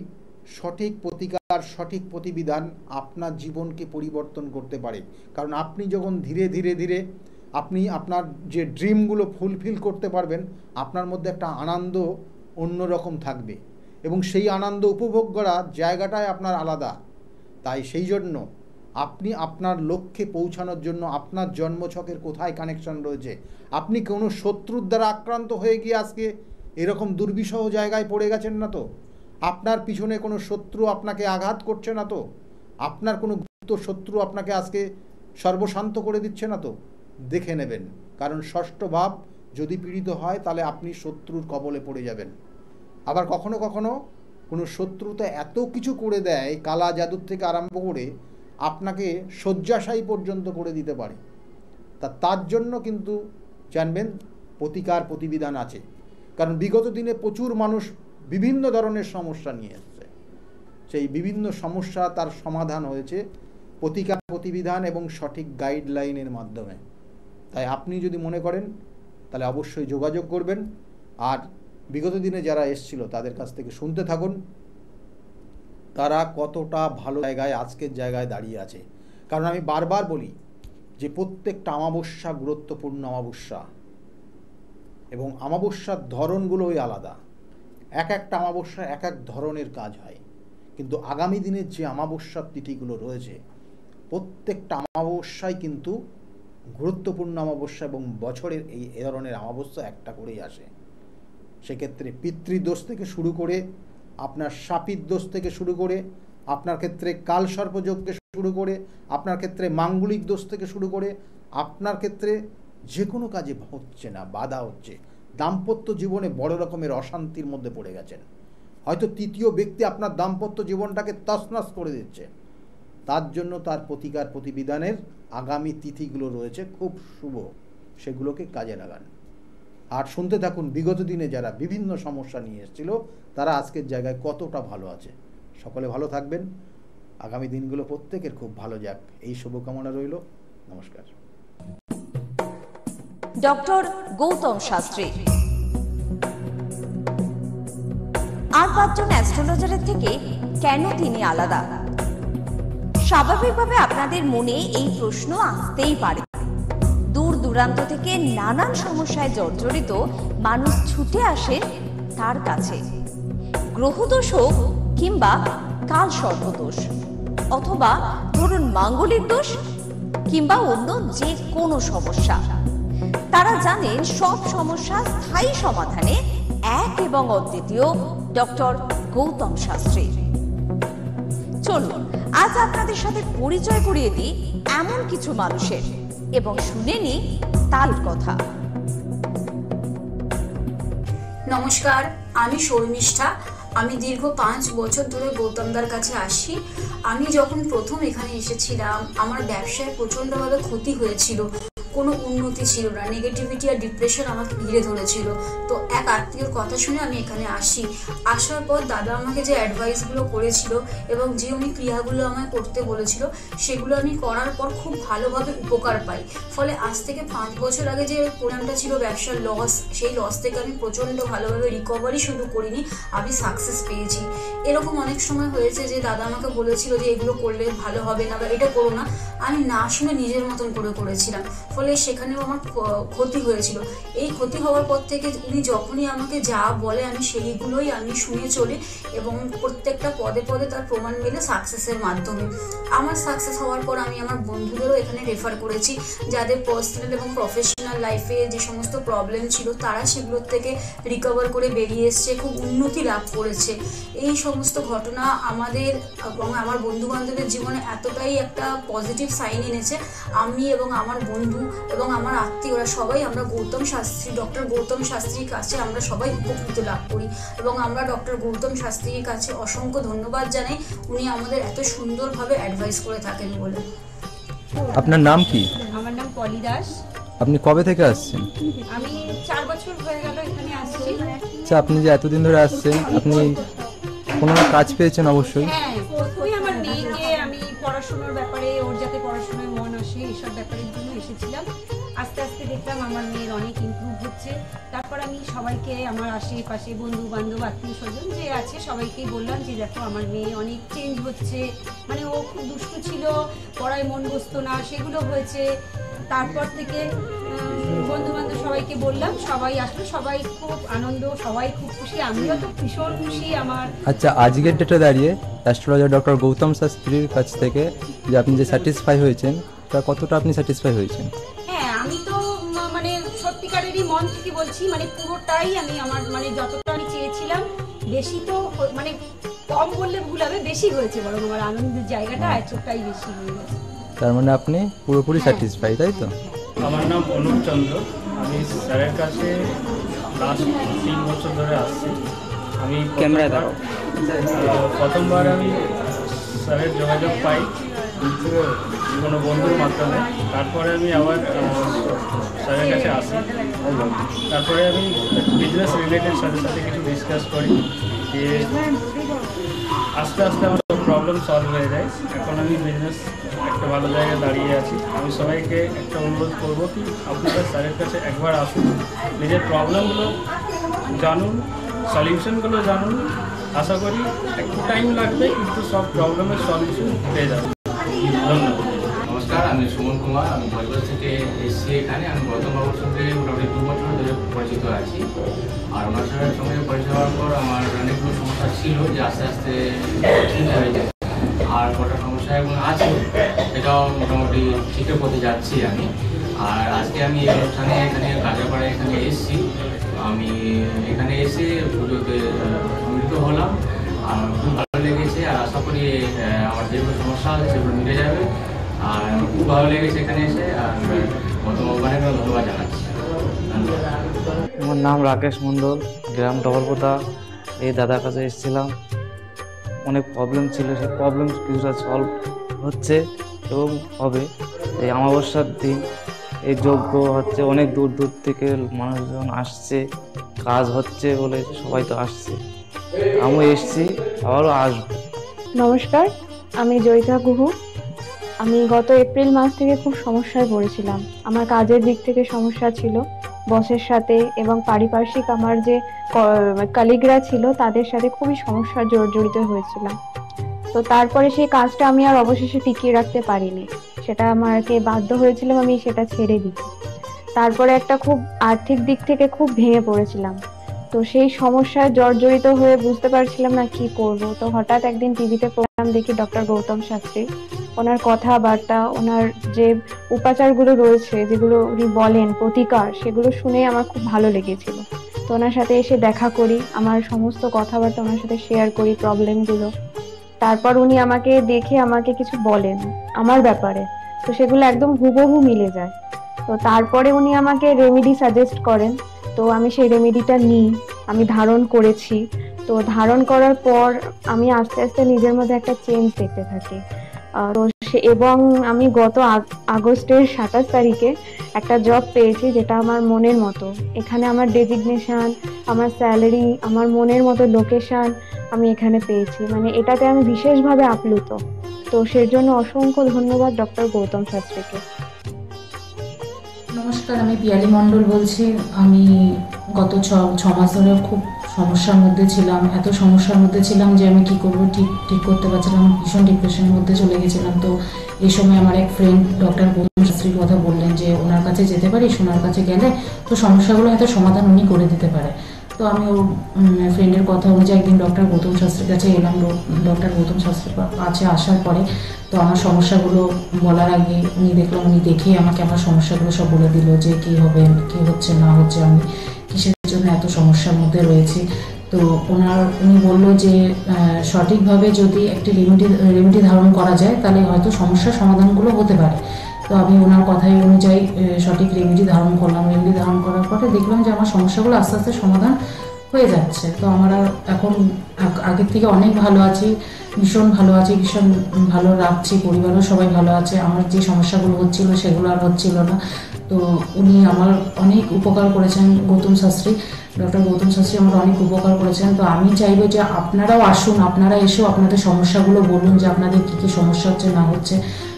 সঠিক প্রতিকার, সঠিক প্রতিবিধান আপনার জীবনকে পরিবর্তন করতে পারে। কারণ আপনি যখন ধীরে ধীরে ধীরে আপনি আপনার যে ড্রিমগুলো ফুলফিল করতে পারবেন, আপনার মধ্যে একটা আনন্দ অন্যরকম থাকবে, এবং সেই আনন্দ উপভোগ করার জায়গাটাই আপনার আলাদা। তাই সেই জন্য আপনি আপনার লক্ষ্যে পৌঁছানোর জন্য আপনার জন্মছকের কোথায় কানেকশন রয়েছে, আপনি কোনো শত্রুর দ্বারা আক্রান্ত হয়ে গিয়ে আজকে এরকম দুর্বিষহ জায়গায় পড়ে গেছেন না তো? আপনার পিছনে কোনো শত্রু আপনাকে আঘাত করছে না তো? আপনার কোনো গুপ্ত শত্রু আপনাকে আজকে সর্বশান্ত করে দিচ্ছে না তো? দেখে নেবেন, কারণ ষষ্ঠ ভাব যদি পীড়িত হয় তাহলে আপনি শত্রুর কবলে পড়ে যাবেন। আবার কখনো কখনো কোনো শত্রুতা এত কিছু করে দেয়, কালা জাদুর থেকে আরম্ভ করে আপনাকে শয্যাশায়ী পর্যন্ত করে দিতে পারে। তার জন্য কিন্তু জানবেন প্রতিকার প্রতিবিধান আছে। কারণ বিগত দিনে প্রচুর মানুষ বিভিন্ন ধরনের সমস্যা নিয়ে এসছে, সেই বিভিন্ন সমস্যা তার সমাধান হয়েছে প্রতিকার প্রতিবিধান এবং সঠিক গাইডলাইনের মাধ্যমে। তাই আপনি যদি মনে করেন তাহলে অবশ্যই যোগাযোগ করবেন। আর বিগত দিনে যারা এসছিল তাদের কাছ থেকে শুনতে থাকুন, তারা কতটা ভালো জায়গায় আজকের জায়গায় দাঁড়িয়ে আছে। কারণ আমি বারবার বলি যে প্রত্যেকটা অমাবস্যা গুরুত্বপূর্ণ অমাবস্যা, এবং অমাবস্যার ধরনগুলোই আলাদা। এক একটা অমাবস্যা এক এক ধরনের কাজ হয়, কিন্তু আগামী দিনের যে অমাবস্যার তিথিগুলো রয়েছে, প্রত্যেকটা অমাবস্যাই কিন্তু গুরুত্বপূর্ণ অমাবস্যা, এবং বছরের এই ধরনের অমাবস্যা একটা করেই আসে। সেক্ষেত্রে পিতৃদোষ থেকে শুরু করে, আপনার শাপিত দোষ থেকে শুরু করে, আপনার ক্ষেত্রে কালসর্পযোগকে শুরু করে, আপনার ক্ষেত্রে মাঙ্গলিক দোষ থেকে শুরু করে, আপনার ক্ষেত্রে যে কোনো কাজে হচ্ছে না, বাধা হচ্ছে, দাম্পত্য জীবনে বড় রকমের অশান্তির মধ্যে পড়ে গেছেন, হয়তো তৃতীয় ব্যক্তি আপনার দাম্পত্য জীবনটাকে তছনছ করে দিচ্ছে, তার জন্য তার প্রতিকার প্রতিবিধানের আগামী তিথিগুলো রয়েছে খুব শুভ, সেগুলোকে কাজে লাগান। আর শুনতে থাকুন বিগত দিনে যারা বিভিন্ন সমস্যা নিয়ে এসেছিল তারা আজকের জায়গায় কতটা ভালো আছে। সকলে ভালো থাকবেন, আগামী দিনগুলো প্রত্যেকের খুব ভালো যাক, এই শুভকামনা রইল। নমস্কার। ডক্টর গৌতম শাস্ত্রী আর 5 জন অ্যাস্ট্রোলজারের থেকে কেন তিনি আলাদা? স্বাভাবিকভাবে আপনাদের মনে এই প্রশ্ন আসতেই পারে। দূর দূরান্ত থেকে নানান সমস্যায় জর্জরিত মানুষ ছুটে আসে তার কাছে। গ্রহদোষ হোক কিংবা কাল সর্পদোষ, অথবা ধরুন মাঙ্গলিক দোষ কিংবা অন্য যে কোনো সমস্যা, তারা জানেন সব সমস্যা স্থায়ী সমাধানে এক এবং অদ্বিতীয় ডক্টর গৌতম শাস্ত্রী। চলুন আজ আপনাদের সাথে পরিচয় করিয়ে দিই এমন কিছু মানুষের, এবং শুনে নিই তার কথা। নমস্কার, আমি শর্মিষ্ঠা। আমি দীর্ঘ 5 বছর ধরে গৌতমদার কাছে আসি। আমি যখন প্রথম এখানে এসেছিলাম, আমার ব্যবসায় প্রচণ্ডভাবে ক্ষতি হয়েছিল। কোনো উন্নতি ছিল না, নেগেটিভিটি আর ডিপ্রেশন আমাকে ঘিরে ধরেছিল। তো এক আত্মীয়র কথা শুনে আমি এখানে আসি। আসার পর দাদা আমাকে যে অ্যাডভাইসগুলো করেছিল এবং যে উনি ক্রিয়াগুলো আমায় করতে বলেছিল, সেগুলো আমি করার পর খুব ভালোভাবে উপকার পাই। ফলে আজ থেকে 5 বছর আগে যে প্রোগ্রামটা ছিল ব্যবসার লস, সেই লস থেকে আমি প্রচণ্ড ভালোভাবে রিকভারি শুরু করিনি, আমি সাকসেস পেয়েছি। এরকম অনেক সময় হয়েছে যে দাদা আমাকে বলেছিল যে এগুলো করলে ভালো হবে না বা এটা করো না, আমি না শুনে নিজের মতন করে করেছিলাম, ফলে সেখানেও আমার ক্ষতি হয়েছিল। এই ক্ষতি হওয়ার পর থেকে উনি যখনই আমাকে যা বলে আমি সেইগুলোই আমি শুনে চলি এবং প্রত্যেকটা পদে পদে তার প্রমাণ মেলে সাকসেসের মাধ্যমে। আমার সাকসেস হওয়ার পর আমি আমার বন্ধুদেরও এখানে রেফার করেছি, যাদের পার্সোনাল এবং প্রফেশনাল লাইফে যে সমস্ত প্রবলেম ছিল তারা সেগুলোর থেকে রিকভার করে বেরিয়ে এসছে, খুব উন্নতি লাভ করেছে। এই সমস্ত ঘটনা আমাদের এবং আমার বন্ধু বান্ধবের জীবনে এতটাই একটা পজিটিভ সাইন এনেছে, আমি এবং আমার বন্ধু এবং আমার আত্মীয়রা সবাই আমরা ডক্টর গৌতম শাস্ত্রীর কাছে আমরা সবাই উপকৃত লাভ করি এবং আমরা ডক্টর গৌতম শাস্ত্রীর কাছে অসংখ্য ধন্যবাদ জানাই, উনি আমাদের এত সুন্দরভাবে অ্যাডভাইস করে থাকেন বলে। আপনার নাম কি? আমার নাম পলি দাস। আপনি কবে থেকে আসছেন? আমি 4 বছর হয়ে গেল এখানে আসছি। আচ্ছা, আপনি যে এতদিন ধরে আসছেন, আপনি কোনো কাজ পেয়েছেন? অবশ্যই। হ্যাঁ, প্রথমে আমার মেয়েকে আমি পড়াশোনার ব্যাপারে, ওর যাতে পড়াশোনায় মন আসে এইসব ব্যাপারের জন্য এসেছিলাম। আস্তে আস্তে দেখলাম আমার মেয়ের অনেক ইমপ্রুভ হচ্ছে। তারপর আমি সবাইকে, আমার আশেপাশে বন্ধু বান্ধব আত্মীয় স্বজন যে আছে সবাইকেই বললাম যে দেখো আমার মেয়ে অনেক চেঞ্জ হচ্ছে, মানে ও খুব দুষ্টু ছিল, পড়ায় মন বসতো না, সেগুলো হয়েছে। তারপর থেকে বন্ধু বান্ধব সবাইকে বললাম, সবাই আসলো, সবাই খুব আনন্দ, সবাই খুব খুশি, আমিও তো ভীষণ খুশি। আমার আচ্ছা, আজকের ডেটে দাঁড়িয়ে অ্যাস্ট্রোলজার ডক্টর গৌতম শাস্ত্রীর কাছ থেকে যে আপনি যে স্যাটিসফাই হয়েছেন, তা কতটা আপনি স্যাটিসফাই হয়েছেন? হ্যাঁ, আমি তো মানে সত্যিকারেরই মন থেকে বলছি, মানে পুরোটাই আমি আমার মানে যতটা আমি চেয়েছিলাম, বেশি তো মানে কম বললে ভুল হবে, বেশি হয়েছে, বরং আমার আনন্দের জায়গাটা এতটাই বেশি হয়ে গেছে। তার মানে আপনি পুরোপুরি স্যাটিসফাই, তাই তো? আমার নাম অনুপ চন্দ্র। আমি স্যারের কাছে লাস্ট 3 বছর ধরে আসছি। আমি প্রথমবার আমি স্যারের যোগাযোগ পাই কোনো বন্ধুর মাধ্যমে, তারপরে আমি আবার স্যারের কাছে আসি। তারপরে আমি বিজনেস রিলেটেড স্যারের সাথে কিছু ডিসকাস করি, যে আস্তে আস্তে আমার প্রবলেম সলভ হয়ে যায়। এখন আমি বিজনেস একটা ভালো জায়গায় দাঁড়িয়ে আছি। আমি সবাইকে একটা অনুরোধ করবো কি আপনারা স্যারের কাছে একবার আসুন, নিজের প্রবলেমগুলো জানুন, সলিউশনগুলো জানুন। আশা করি একটু টাইম লাগবে, কিন্তু সব প্রবলেমের সলিউশন পেয়ে যাবে। ধন্যবাদ। নমস্কার, আমি সুমন কুমার। আমি বজবজ থেকে এসেছি এখানে। আমি গৌতমবাবুর সঙ্গে মোটামুটি 2 বছর ধরে পরিচিত আছি। আর ওনার সঙ্গে পরিচয় হওয়ার পর আমার অনেকগুলো সমস্যা ছিল, যে আস্তে আস্তে ঠিক হয়ে যায়। আর কটা সমস্যা এখন আছে, সেটাও মোটামুটি ঠিকঠাক পথে যাচ্ছি আমি। আর আজকে আমি এই অনুষ্ঠানে এখানে কাজাপাড়ায় এখানে এসেছি। আমি এখানে এসে পুজোতে সম্মিলিত হলাম, আর খুব ভালো লেগেছে। আর আশা করি আমার যেগুলো সমস্যা আছে সেগুলো মিটে যাবে। আর খুব ভালো লেগেছে এখানে এসে। আর গৌতমবাবুকে ধন্যবাদ জানাচ্ছি। আমার নাম রাকেশ মণ্ডল, গ্রাম ডবলপোতা। এই দাদার কাছে এসেছিলাম, অনেক প্রবলেম ছিল, সেই প্রবলেম কিছুটা সলভ হচ্ছে এবং হবে। এই অমাবস্যার দিন এই যজ্ঞ হচ্ছে, অনেক দূর দূর থেকে মানুষজন আসছে, কাজ হচ্ছে বলে সবাই তো আসছে, আমিও এসছি, আবারও আসবো। নমস্কার, আমি জয়িতা গুহু। আমি গত এপ্রিল মাস থেকে খুব সমস্যায় পড়েছিলাম। আমার কাজের দিক থেকে সমস্যা ছিল, বসের সাথে এবং পারিপার্শ্বিক আমার যে কলিগরা ছিল তাদের সাথে খুবই সমস্যা জড়িত হয়েছিলাম। তো তারপরে সেই কাজটা আমি আর অবশেষে টিকিয়ে রাখতে পারিনি, সেটা আমাকে বাধ্য হয়েছিলাম আমি সেটা ছেড়ে দিতে। তারপরে একটা খুব আর্থিক দিক থেকে খুব ভেঙে পড়েছিলাম। তো সেই সমস্যায় জর্জরিত হয়ে বুঝতে পারছিলাম না কি করব। তো হঠাৎ একদিন টিভিতে প্রোগ্রাম দেখি ডক্টর গৌতম শাস্ত্রী, ওনার কথাবার্তা, ওনার যে উপাচারগুলো রয়েছে, যেগুলো উনি বলেন প্রতিকার, সেগুলো শুনে আমার খুব ভালো লেগেছিল। তো ওনার সাথে এসে দেখা করি, আমার সমস্ত কথাবার্তা ওনার সাথে শেয়ার করি, প্রবলেমগুলো। তারপর উনি আমাকে দেখে আমাকে কিছু বলেন আমার ব্যাপারে, তো সেগুলো একদম হুবহু মিলে যায়। তো তারপরে উনি আমাকে রেমেডি সাজেস্ট করেন, তো আমি সেই রেমেডিটা নিই, আমি ধারণ করেছি। তো ধারণ করার পর আমি আস্তে আস্তে নিজের মধ্যে একটা চেঞ্জ দেখতে থাকি। তো এবং আমি গত আগস্টের 27 তারিখে একটা জব পেয়েছি, যেটা আমার মনের মতো। এখানে আমার ডেজিগনেশন, আমার স্যালারি, আমার মনের মতো লোকেশন আমি এখানে পেয়েছি, মানে এটাতে আমি বিশেষভাবে আপ্লুত। তো সেই জন্য অসংখ্য ধন্যবাদ ডক্টর গৌতম শাস্ত্রীকে। নমস্কার, আমি পিয়ালি মণ্ডল বলছি। আমি গত ছ মাস ধরে খুব সমস্যার মধ্যে ছিলাম, এত সমস্যার মধ্যে ছিলাম যে আমি কি করবো ঠিক করতে পারছিলাম, ভীষণ ডিপ্রেশনের মধ্যে চলে গেছিলাম। তো এই সময় আমার এক ফ্রেন্ড ডক্টর গৌতম শাস্ত্রীর কথা বললেন যে ওনার কাছে যেতে পারিস, ওনার কাছে গেলে তো সমস্যাগুলো হয়তো সমাধান উনি করে দিতে পারে। তো আমি ওর ফ্রেন্ডের কথা অনুযায়ী একদিন ডক্টর গৌতম শাস্ত্রীর কাছে এলাম। ডক্টর গৌতম শাস্ত্রীর কাছে আসার পরে তো আমার সমস্যাগুলো বলার আগে উনি দেখেই আমাকে আমার সমস্যাগুলো সব বলে দিল যে কী হবে, কী হচ্ছে না হচ্ছে, আমি কিসের জন্য এত সমস্যার মধ্যে রয়েছি। তো উনি বলল যে সঠিকভাবে যদি একটি রেমেডি ধারণ করা যায় তাহলে হয়তো সমস্যার সমাধানগুলো হতে পারে। তো আমি ওনার কথাই অনুযায়ী সঠিক রেমেডি ধারণ করলাম। রেমেডি ধারণ করার পরে দেখলাম যে আমার সমস্যাগুলো আস্তে আস্তে সমাধান হয়ে যাচ্ছে। তো আমরা এখন আগের থেকে অনেক ভালো আছি, ভীষণ ভালো আছি, ভীষণ ভালো রাখছি, পরিবারও সবাই ভালো আছে। আমার যে সমস্যাগুলো হচ্ছিল সেগুলো আর হচ্ছিল না। তো উনি আমার অনেক উপকার করেছেন, গৌতম শাস্ত্রী, ডক্টর গৌতম শাস্ত্রী আমার অনেক উপকার করেছেন। তো আমি চাইবো যে আপনারাও আসুন, আপনারা এসেও আপনাদের সমস্যাগুলো বলুন যে আপনাদের কী কী সমস্যা হচ্ছে না হচ্ছে,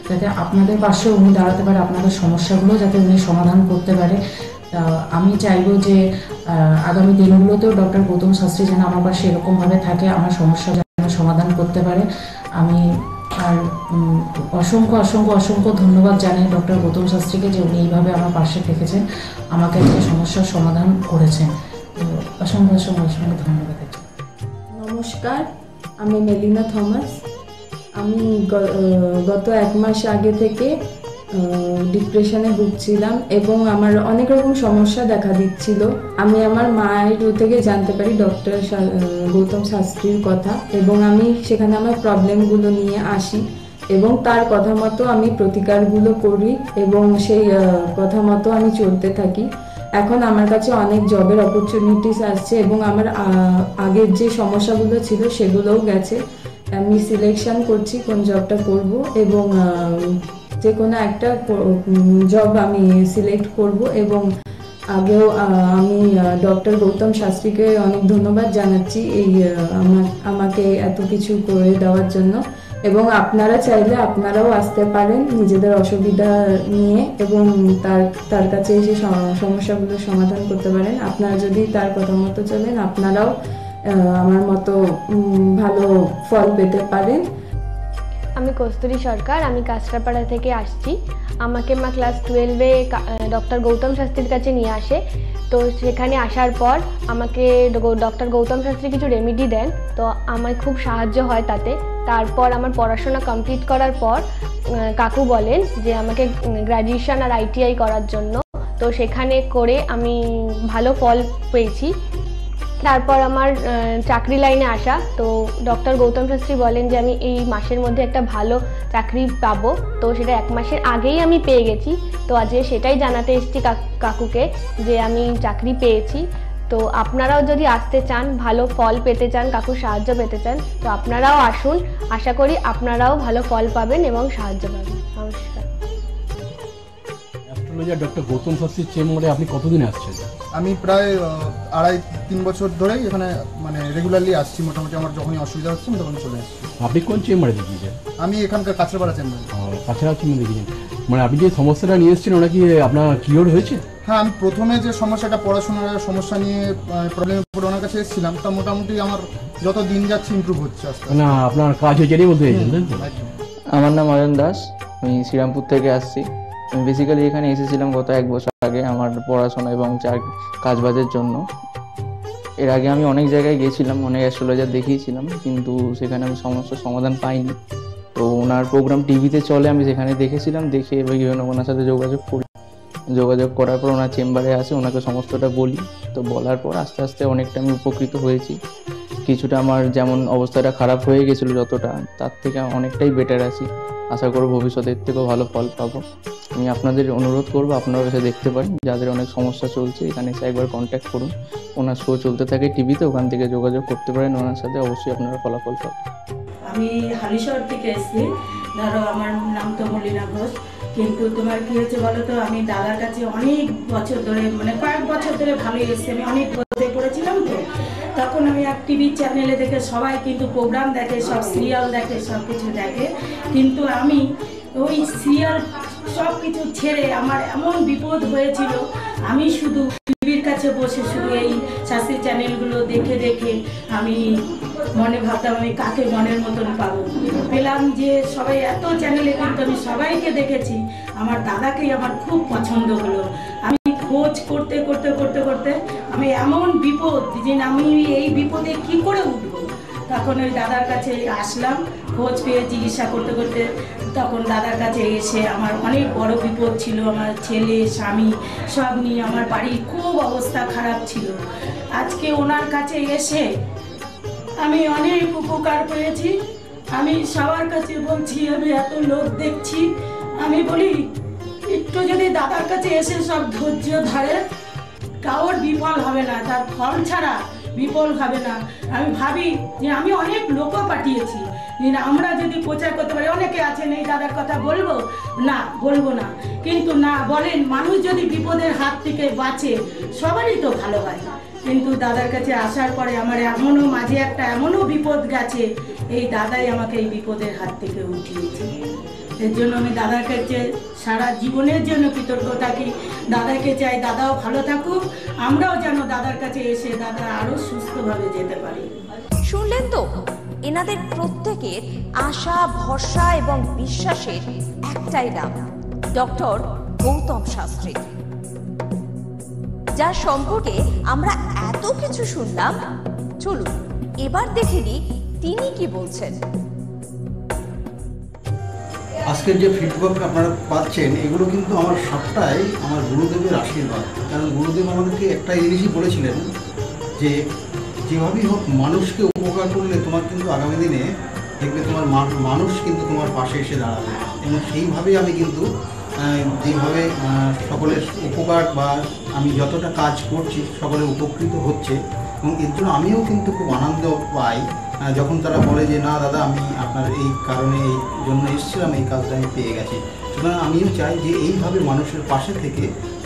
যাতে আপনাদের পাশে উনি দাঁড়াতে পারে, আপনাদের সমস্যাগুলো যাতে উনি সমাধান করতে পারে। আমি চাইবো যে আগামী দিনগুলোতেও ডক্টর গৌতম শাস্ত্রী যেন আমার পাশে এরকমভাবে থাকে, আমার সমস্যা যেন সমাধান করতে পারে। আমি আর অসংখ্য অসংখ্য অসংখ্য ধন্যবাদ জানাই ডক্টর গৌতম শাস্ত্রীকে যে উনি এইভাবে আমার পাশে থেকেছেন, আমাকে একটা সমস্যার সমাধান করেছেন। তো অসংখ্য অসংখ্য অসংখ্য ধন্যবাদ। নমস্কার, আমি মেলিনা থমাস। আমি গত 1 মাস আগে থেকে ডিপ্রেশনে ভুগছিলাম এবং আমার অনেক রকম সমস্যা দেখা দিচ্ছিল। আমি আমার মায়ের থেকে জানতে পারি ডক্টর গৌতম শাস্ত্রীর কথা এবং আমি সেখানে আমার প্রবলেমগুলো নিয়ে আসি এবং তার কথা মতো আমি প্রতিকারগুলো করি এবং সেই কথা মতো আমি চলতে থাকি। এখন আমার কাছে অনেক জবের অপরচুনিটিস আসছে এবং আমার আগের যে সমস্যাগুলো ছিল সেগুলোও গেছে। আমি সিলেকশন করছি কোন জবটা করব এবং যে কোনো একটা জব আমি সিলেক্ট করব এবং আগেও আমি ডক্টর গৌতম শাস্ত্রীকে অনেক ধন্যবাদ জানাচ্ছি এই আমাকে এত কিছু করে দেওয়ার জন্য। এবং আপনারা চাইলে আপনারাও আসতে পারেন নিজেদের অসুবিধা নিয়ে এবং তার কাছে এসে সমস্যাগুলো সমাধান করতে পারেন। আপনারা যদি তার কথা মতো চলেন আপনারাও আমার মতো ভালো ফল পেতে পারেন। আমি কস্তুরী সরকার, আমি কাঁচরাপাড়া থেকে আসছি। আমাকে মা ক্লাস 12-এ ডক্টর গৌতম শাস্ত্রীর কাছে নিয়ে আসে। তো সেখানে আসার পর আমাকে ডক্টর গৌতম শাস্ত্রী কিছু রেমেডি দেন, তো আমার খুব সাহায্য হয় তাতে। তারপর আমার পড়াশোনা কমপ্লিট করার পর কাকু বলেন যে আমাকে গ্র্যাজুয়েশন আর ITI করার জন্য। তো সেখানে করে আমি ভালো ফল পেয়েছি। তারপর আমার চাকরি লাইনে আসা, তো ডক্টর গৌতম শাস্ত্রী বলেন যে আমি এই মাসের মধ্যে একটা ভালো চাকরি পাবো। তো সেটা 1 মাসের আগেই আমি পেয়ে গেছি। তো আজকে সেটাই জানাতে এসেছি কাকুকে যে আমি চাকরি পেয়েছি। তো আপনারাও যদি আসতে চান, ভালো ফল পেতে চান, কাকুর সাহায্য পেতে চান, তো আপনারাও আসুন। আশা করি আপনারাও ভালো ফল পাবেন এবং সাহায্য পাবেন। নমস্কার। অ্যাস্ট্রোলজার ডক্টর গৌতম শাস্ত্রীর চেম্বারে আপনি কতদিন আসছেন? আমি প্রায় 2.5-3 বছর ধরেই এখানে মানে রেগুলারলি আসছি। মোটামুটি আমার যখনই অসুবিধা হচ্ছে আমি তখন চলে আসছি। আপনি কোন চেম্বারে দেখিয়েছেন? আমি এখানকার কাঁচরাপাড়া চেম্বারে। কাছাড়া চেম্বারে দেখিয়েছেন, মানে আপনি যে সমস্যাটা নিয়ে এসেছেন ওটা কি আপনার কিওর হয়েছে? হ্যাঁ, আমি প্রথমে যে সমস্যাটা পড়াশোনার সমস্যা নিয়ে প্রবলেমে পড়ে ওনার কাছে এসেছিলাম, তা মোটামুটি আমার যত দিন যাচ্ছে ইমপ্রুভ হচ্ছে আস্তে আস্তে। না, আপনার কাজ হয়েছে এটাই বলতে চাইছেন? আমার নাম অয়ন দাস, আমি শ্রীরামপুর থেকে আসছি। আমি বেসিক্যালি এখানে এসেছিলাম গত 1 বছর আগে আমার পড়াশোনা এবং কাজবাজের জন্য। এর আগে আমি অনেক জায়গায় গিয়েছিলাম, অনেক অ্যাস্ট্রোলজার দেখিয়েছিলাম, কিন্তু সেখানে আমি সমস্যার সমাধান পাইনি। তো ওনার প্রোগ্রাম টিভিতে চলে, আমি সেখানে দেখেছিলাম, দেখে বিভিন্ন ওনার সাথে যোগাযোগ করার পর ওনার চেম্বারে আসে, ওনাকে সমস্তটা বলি। তো বলার পর আস্তে আস্তে অনেকটা আমি উপকৃত হয়েছি। কিছুটা আমার যেমন অবস্থাটা খারাপ হয়ে গেছিলো যতটা, তার থেকে অনেকটাই বেটার আছি। আশা করব ভবিষ্যতে এর থেকেও ভালো ফল পাবো। আমি আপনাদের অনুরোধ করবো আপনারা এসে দেখতে পারেন, যাদের অনেক সমস্যা চলছে এখানে এসে একবার কন্ট্যাক্ট করুন। ওনার শো চলতে থাকে টিভিতে, ওখান থেকে যোগাযোগ করতে পারেন ওনার সাথে, অবশ্যই আপনারা ফলাফল পাবেন। আমি হালিশহর থেকে এসেছি। ধরো আমার নাম তো মলিনা ঘোষ, কিন্তু তোমার কি হয়েছে বলো তো, আমি দাদার কাছে অনেক বছর ধরে মানে কয়েক বছর ধরে ভালোই এসেছি, আমি অনেক বলতে পড়েছিলাম তো, তখন আমি এক টিভি চ্যানেলে দেখে সবাই কিন্তু প্রোগ্রাম দেখে, সব সিরিয়াল দেখে, সব কিছু দেখে, কিন্তু আমি ওই সিরিয়াল সব কিছু ছেড়ে আমার এমন বিপদ হয়েছিল, আমি শুধু টিভির কাছে বসে শুধু এই শাস্ত্রীয় চ্যানেলগুলো দেখে দেখে আমি মনে ভাবতাম আমি কাকে মনের মতন পাবো, পেলাম যে সবাই এত চ্যানেলে, কিন্তু আমি সবাইকে দেখেছি, আমার দাদাকেই আমার খুব পছন্দ হলো। আমি খোঁজ করতে করতে করতে করতে আমি এমন বিপদ যে আমি এই বিপদে কি করে উঠবো, তখন ওই দাদার কাছে আসলাম, খোঁজ পেয়ে চিকিৎসা করতে করতে তখন দাদার কাছে এসে আমার অনেক বড় বিপদ ছিল, আমার ছেলে স্বামী সব নিয়ে আমার বাড়ির খুব অবস্থা খারাপ ছিল। আজকে ওনার কাছে এসে আমি অনেক উপকার পেয়েছি। আমি সবার কাছে বলছি, আমি এত লোক দেখছি, আমি বলি একটু যদি দাদার কাছে এসে সব ধৈর্য ধরে, কারোর বিফল হবে না, তার ফল ছাড়া বিফল হবে না। আমি ভাবি যে আমি অনেক লোকও পাঠিয়েছি, আমরা যদি প্রচার করতে পারি, অনেকে আছেন এই দাদার কথা বলবো না, বলবো না, কিন্তু না বলেন, মানুষ যদি বিপদের হাত থেকে বাঁচে সবারই তো ভালো হয়। কিন্তু দাদার কাছে আসার পরে আমার এমনও মাঝে একটা এমনও বিপদ গেছে, এই দাদাই আমাকে এই বিপদের হাত থেকে উঠিয়েছে। এর জন্য আমি দাদার কাছে সারা জীবনের জন্য কৃতজ্ঞ থাকি। দাদাকে চাই দাদাও ভালো থাকুক, আমরাও যেন দাদার কাছে এসে দাদা আরো সুস্থভাবে যেতে পারি। শুনলেন তো, এনাদের প্রত্যেকের আশা, ভরসা এবং বিশ্বাসের একটাই নাম, ডক্টর গৌতম শাস্ত্রী, যার সম্পর্কে আমরা এত কিছু শুনলাম। চলুন এবার দেখে নিই তিনি কি বলছেন। আজকের যে ফিডব্যাক আপনারা পাচ্ছেন, এগুলো কিন্তু আমার সবটাই আমার গুরুদেবের আশীর্বাদ। কারণ গুরুদেব আমাদেরকে একটা জিনিসই বলেছিলেন যে যেভাবেই হোক মানুষকে উপকার করলে তোমার কিন্তু আগামী দিনে দেখবে তোমার মানুষ কিন্তু তোমার পাশে এসে দাঁড়াবে। এবং সেইভাবেই আমি কিন্তু যেভাবে সকলের উপকার বা আমি যতটা কাজ করছি সকলে উপকৃত হচ্ছে, এবং এর জন্য আমিও কিন্তু খুব আনন্দ পাই যখন তারা বলে যে না দাদা, আমি আপনার এই কারণে এই জন্য এসেছিলাম, এই কাজটা আমি পেয়ে গেছি। সুতরাং আমিও চাই যে এইভাবে মানুষের পাশে থেকে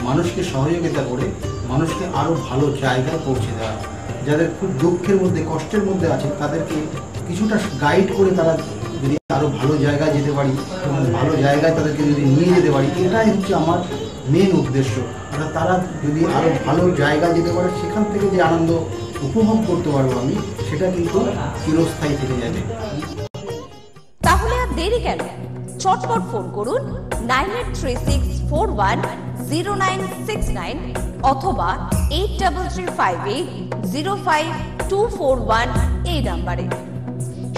মানুষকে সহযোগিতা করে মানুষকে আরও ভালো জায়গায় পৌঁছে দেওয়া। যাদের খুব দুঃখের মধ্যে, কষ্টের মধ্যে আছে, তাদেরকে কিছুটা গাইড করে তারা যদি আরও ভালো জায়গায় যেতে পারি এবং ভালো জায়গায় তাদেরকে যদি নিয়ে যেতে পারি, এটাই হচ্ছে আমার মেন উদ্দেশ্য। অর্থাৎ তারা যদি আরও ভালো জায়গায় যেতে পারে, সেখান থেকে যে আনন্দ উপভোগ করতে পারবো আমি, সেটা কিন্তু চিরস্থায়ী থেকে যাবে। তাহলে আর দেরি কেন, চটপট ফোন করুন 9836410969 অথবা 8335805241 এই নাম্বারে।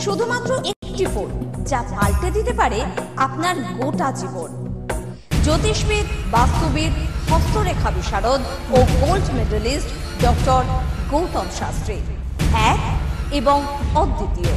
শুধুমাত্র একটি ফোন, যা পাল্টে দিতে পারে আপনার গোটা জীবন। জ্যোতিষবিদ, বাস্তুবিদ, হস্তরেখা বিশারদ ও gold medalist doctor Gautam Shastri, এক এবং অদ্বিতীয়।